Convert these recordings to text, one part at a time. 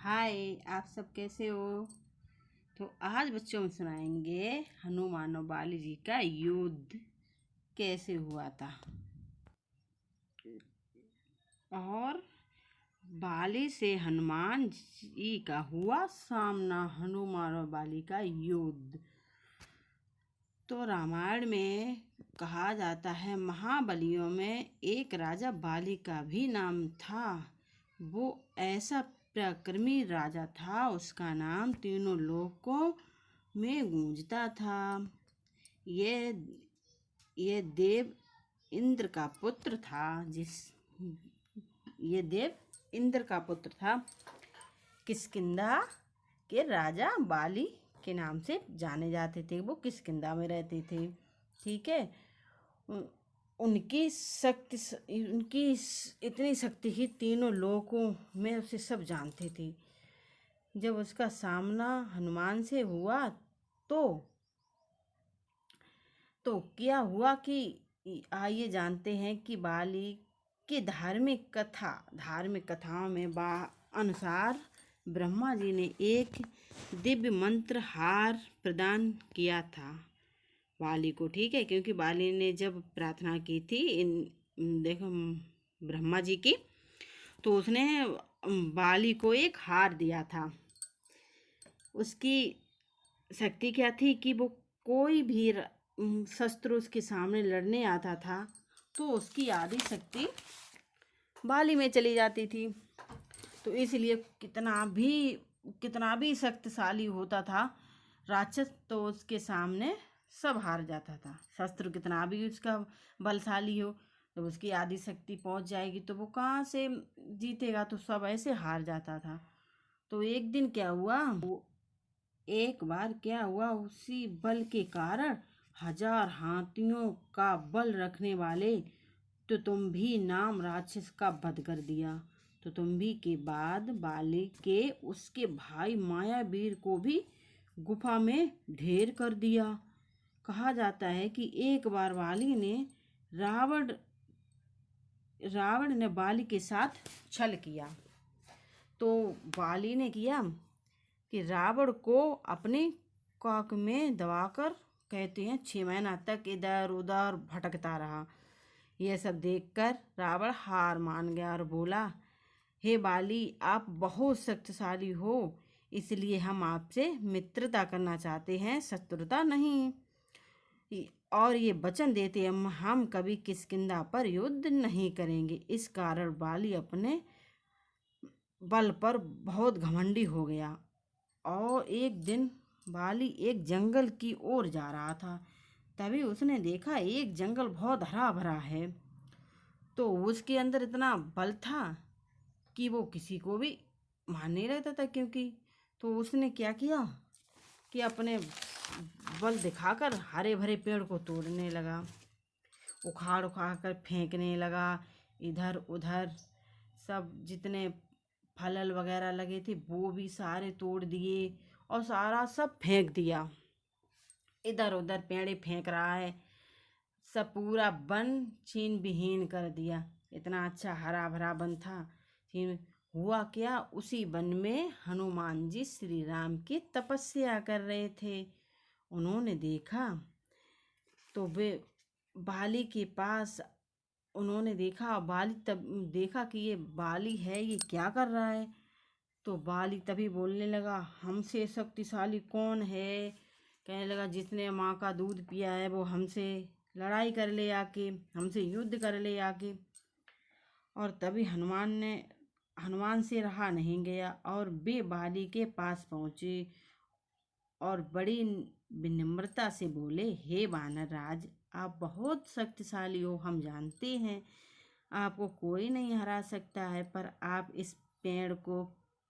हाय, आप सब कैसे हो। तो आज बच्चों में सुनाएंगे हनुमान और बाली जी का युद्ध कैसे हुआ था। और बाली से हनुमान जी का हुआ सामना, हनुमान और बाली का युद्ध। तो रामायण में कहा जाता है महाबलियों में एक राजा बाली का भी नाम था। वो ऐसा पराक्रमी राजा था, उसका नाम तीनों लोकों में गूंजता था। ये ये देव इंद्र का पुत्र था। ये देव इंद्र का पुत्र था। किष्किंधा के राजा बाली के नाम से जाने जाते थे। वो किष्किंधा में रहते थे। ठीक है। उनकी इतनी शक्ति ही तीनों लोकों में उसे सब जानते थे। जब उसका सामना हनुमान से हुआ तो क्या हुआ कि आइए जानते हैं कि बाली की धार्मिक कथाओं में अनुसार ब्रह्मा जी ने एक दिव्य मंत्र हार प्रदान किया था बाली को। ठीक है, क्योंकि बाली ने जब प्रार्थना की थी देखो ब्रह्मा जी की, तो उसने बाली को एक हार दिया था। उसकी शक्ति क्या थी कि वो कोई भी शस्त्र उसके सामने लड़ने आता था तो उसकी आधी शक्ति बाली में चली जाती थी। तो इसलिए कितना भी शक्तिशाली होता था राक्षस, तो उसके सामने सब हार जाता था। शस्त्र कितना भी उसका बलशाली हो, तो उसकी आधी शक्ति पहुंच जाएगी तो वो कहाँ से जीतेगा, तो सब ऐसे हार जाता था। तो एक बार क्या हुआ, उसी बल के कारण 1000 हाथियों का बल रखने वाले तुतुम्बी नाम राक्षस का वध कर दिया। तुतुम्बी के बाद बाली के उसके भाई मायावीर को भी गुफा में ढेर कर दिया। कहा जाता है कि एक बार रावण ने बाली के साथ छल किया। तो बाली ने किया कि रावण को अपने काक में दबाकर, कहते हैं 6 महीना तक इधर उधर भटकता रहा। यह सब देखकर रावण हार मान गया और बोला, हे बाली, आप बहुत शक्तिशाली हो, इसलिए हम आपसे मित्रता करना चाहते हैं, शत्रुता नहीं। और ये वचन देते हम कभी किष्किंधा पर युद्ध नहीं करेंगे। इस कारण बाली अपने बल पर बहुत घमंडी हो गया। और एक दिन बाली एक जंगल की ओर जा रहा था। तभी उसने देखा एक जंगल बहुत हरा भरा है। तो उसके अंदर इतना बल था कि वो किसी को भी मान नहीं रहता था। क्योंकि तो उसने क्या किया कि अपने बल दिखाकर हरे भरे पेड़ को तोड़ने लगा, उखाड़ कर फेंकने लगा इधर उधर। सब जितने फल वगैरह लगे थे वो भी सारे तोड़ दिए और सारा सब फेंक दिया। इधर उधर पेड़े फेंक रहा है, सब पूरा वन छीन विहीन कर दिया। इतना अच्छा हरा भरा वन था। हुआ क्या, उसी वन में हनुमान जी श्री राम की तपस्या कर रहे थे। उन्होंने देखा तो वे बाली के पास, उन्होंने देखा बाली, तब देखा कि ये बाली है, ये क्या कर रहा है। तो बाली तभी बोलने लगा, हमसे शक्तिशाली कौन है। कहने लगा, जिसने माँ का दूध पिया है वो हमसे लड़ाई कर ले आके, हमसे युद्ध कर ले आके। और तभी हनुमान से रहा नहीं गया और वे बाली के पास पहुँचे और बड़ी विनम्रता से बोले, हे वानर राज, आप बहुत शक्तिशाली हो, हम जानते हैं आपको कोई नहीं हरा सकता है, पर आप इस पेड़ को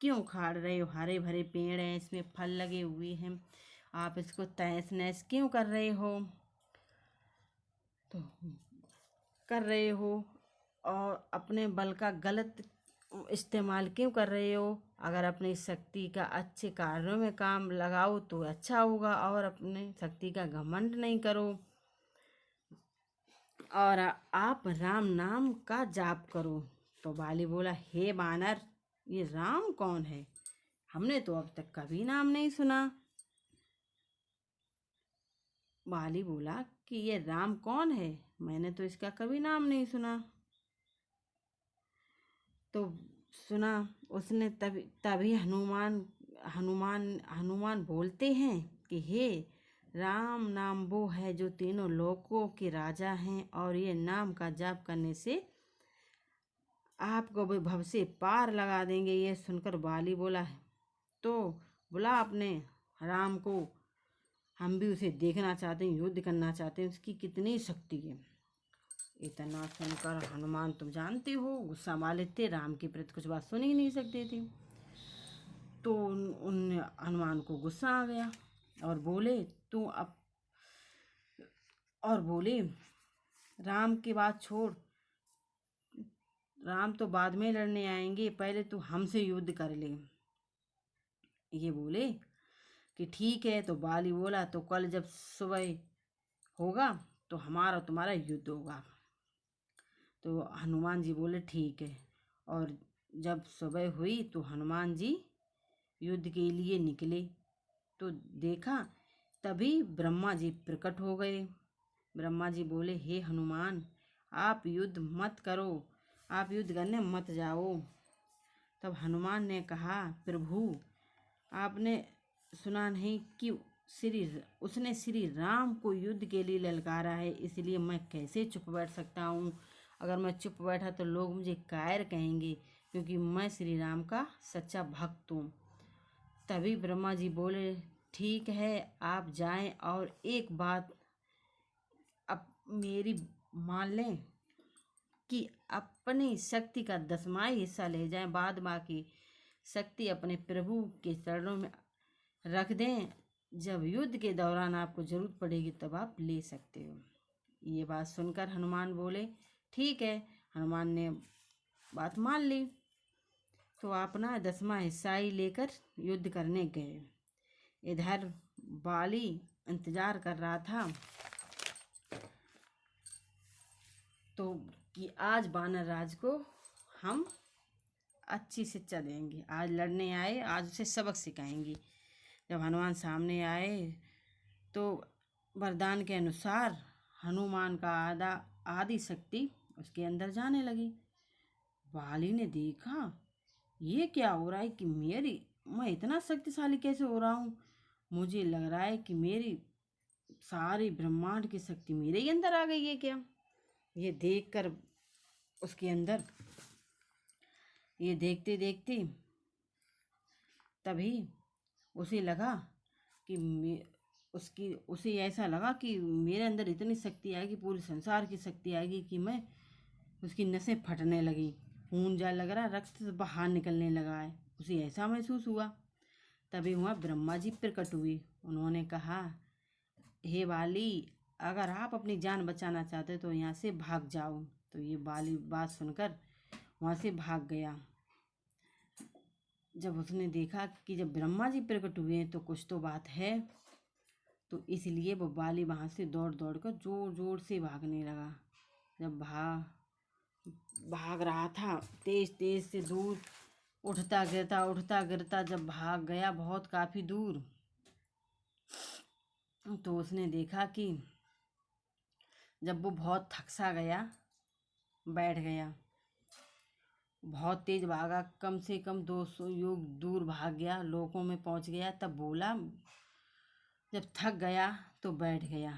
क्यों उखाड़ रहे हो। हरे भरे पेड़ हैं, इसमें फल लगे हुए हैं, आप इसको तहस नहस क्यों कर रहे हो। और अपने बल का गलत इस्तेमाल क्यों कर रहे हो। अगर अपनी शक्ति का अच्छे कार्यों में काम लगाओ तो अच्छा होगा, और अपने शक्ति का घमंड नहीं करो। और आप राम नाम का जाप करो। तो बाली बोला, हे बानर, ये राम कौन है, हमने तो अब तक कभी नाम नहीं सुना। बाली बोला कि ये राम कौन है, मैंने तो इसका कभी नाम नहीं सुना। तो सुना उसने, तभी तभी हनुमान हनुमान हनुमान बोलते हैं कि हे राम, नाम वो है जो तीनों लोकों के राजा हैं, और ये नाम का जाप करने से आपको भी भव से पार लगा देंगे। ये सुनकर बाली बोला है तो बुला अपने राम को, हम भी उसे देखना चाहते हैं, युद्ध करना चाहते हैं, उसकी कितनी शक्ति है। इतना सुनकर हनुमान, तुम जानते हो, गुस्सा वाले थे, राम के प्रति कुछ बात सुन ही नहीं सकते थे। तो उन हनुमान को गुस्सा आ गया और बोले तू अब और बोले राम की बात छोड़, राम तो बाद में लड़ने आएंगे, पहले तू हमसे युद्ध कर ले। ये बोले कि ठीक है। तो बाली बोला तो कल जब सुबह होगा तो हमारा तुम्हारा युद्ध होगा। तो हनुमान जी बोले ठीक है। और जब सुबह हुई तो हनुमान जी युद्ध के लिए निकले। तो देखा तभी ब्रह्मा जी प्रकट हो गए। ब्रह्मा जी बोले हे हनुमान, आप युद्ध मत करो, आप युद्ध करने मत जाओ। तब हनुमान ने कहा प्रभु, आपने सुना नहीं कि उसने श्री राम को युद्ध के लिए ललकारा है, इसलिए मैं कैसे चुप बैठ सकता हूँ। अगर मैं चुप बैठा तो लोग मुझे कायर कहेंगे, क्योंकि मैं श्री राम का सच्चा भक्त हूँ। तभी ब्रह्मा जी बोले ठीक है, आप जाएं और एक बात अब मेरी मान लें कि अपनी शक्ति का 10वां हिस्सा ले जाएं, बाद बाकी शक्ति अपने प्रभु के चरणों में रख दें। जब युद्ध के दौरान आपको जरूरत पड़ेगी तब आप ले सकते हो। ये बात सुनकर हनुमान बोले ठीक है। हनुमान ने बात मान ली। तो अपना 10वां हिस्सा ही लेकर युद्ध करने गए। इधर बाली इंतजार कर रहा था तो कि आज वानर राज को हम अच्छी शिक्षा देंगे, आज लड़ने आए, आज उसे सबक सिखाएंगे। जब हनुमान सामने आए तो वरदान के अनुसार हनुमान का आदि शक्ति उसके अंदर जाने लगी। बाली ने देखा ये क्या हो रहा है कि मैं इतना शक्तिशाली कैसे हो रहा हूँ। मुझे लग रहा है कि मेरी सारी ब्रह्मांड की शक्ति मेरे ही अंदर आ गई है क्या। ये देखकर उसके अंदर, ये देखते देखते तभी उसे लगा कि उसे ऐसा लगा कि मेरे अंदर इतनी शक्ति आएगी, पूरे संसार की शक्ति आएगी कि मैं, उसकी नसें फटने लगी, खून जा लग रहा, रक्त बाहर निकलने लगा है, उसे ऐसा महसूस हुआ। तभी वहाँ ब्रह्मा जी प्रकट हुए। उन्होंने कहा हे बाली, अगर आप अपनी जान बचाना चाहते तो यहाँ से भाग जाओ। तो ये बाली बात सुनकर वहाँ से भाग गया। जब उसने देखा कि जब ब्रह्मा जी प्रकट हुए हैं तो कुछ तो बात है, तो इसलिए वो बाली वहाँ से दौड़ दौड़ कर जोर जोर से भागने लगा। जब भाग रहा था तेज तेज से दूर, उठता गिरता जब भाग गया बहुत काफ़ी दूर, तो उसने देखा कि जब वो बहुत थक सा गया, बैठ गया, बहुत तेज भागा, कम से कम 200 युग दूर भाग गया, लोकों में पहुंच गया। तब बोला, जब थक गया तो बैठ गया।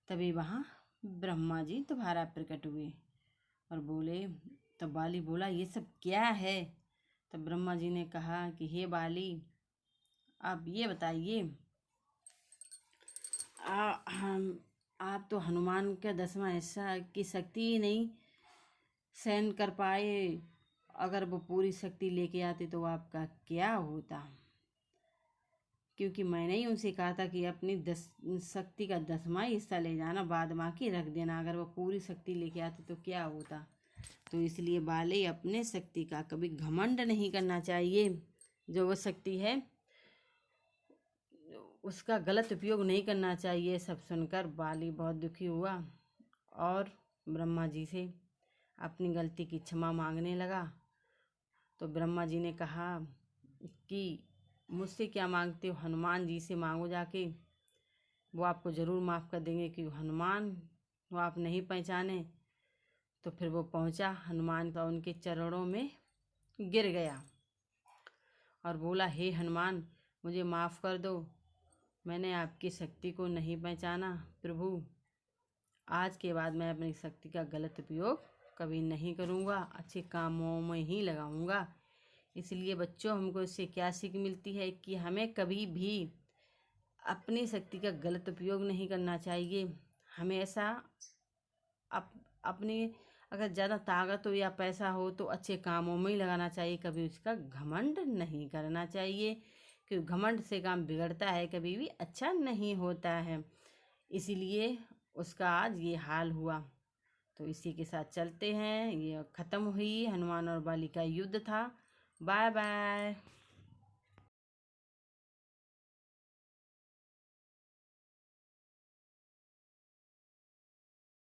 तभी वहाँ ब्रह्मा जी दोबारा प्रकट हुए और बोले, तब बाली बोला ये सब क्या है। तब ब्रह्मा जी ने कहा कि हे बाली, आप ये बताइए, आप तो हनुमान का 10वां हिस्सा की शक्ति ही नहीं सहन कर पाए। अगर वो पूरी शक्ति लेके आते तो आपका क्या होता। क्योंकि मैंने ही उनसे कहा था कि अपनी शक्ति का 10वां हिस्सा ले जाना, बाद बाकी रख देना। अगर वो पूरी शक्ति लेके आते तो क्या होता। तो इसलिए बाली, अपने शक्ति का कभी घमंड नहीं करना चाहिए। जो वो शक्ति है उसका गलत उपयोग नहीं करना चाहिए। सब सुनकर बाली बहुत दुखी हुआ और ब्रह्मा जी से अपनी गलती की क्षमा मांगने लगा। तो ब्रह्मा जी ने कहा कि मुझसे क्या मांगते हो, हनुमान जी से मांगो जाके, वो आपको ज़रूर माफ़ कर देंगे। कि हनुमान वो आप नहीं पहचाने। तो फिर वो पहुंचा हनुमान का उनके चरणों में गिर गया और बोला, हे हनुमान, मुझे माफ़ कर दो, मैंने आपकी शक्ति को नहीं पहचाना। प्रभु, आज के बाद मैं अपनी शक्ति का गलत उपयोग कभी नहीं करूँगा, अच्छे कामों में ही लगाऊंगा। इसलिए बच्चों, हमको इससे क्या सीख मिलती है कि हमें कभी भी अपनी शक्ति का गलत उपयोग नहीं करना चाहिए। हमेशा अपनी अगर ज़्यादा ताकत हो या पैसा हो तो अच्छे कामों में ही लगाना चाहिए, कभी उसका घमंड नहीं करना चाहिए। क्योंकि घमंड से काम बिगड़ता है, कभी भी अच्छा नहीं होता है। इसीलिए उसका आज ये हाल हुआ। तो इसी के साथ चलते हैं। ये ख़त्म हुई, हनुमान और बाली का युद्ध था। Bye bye.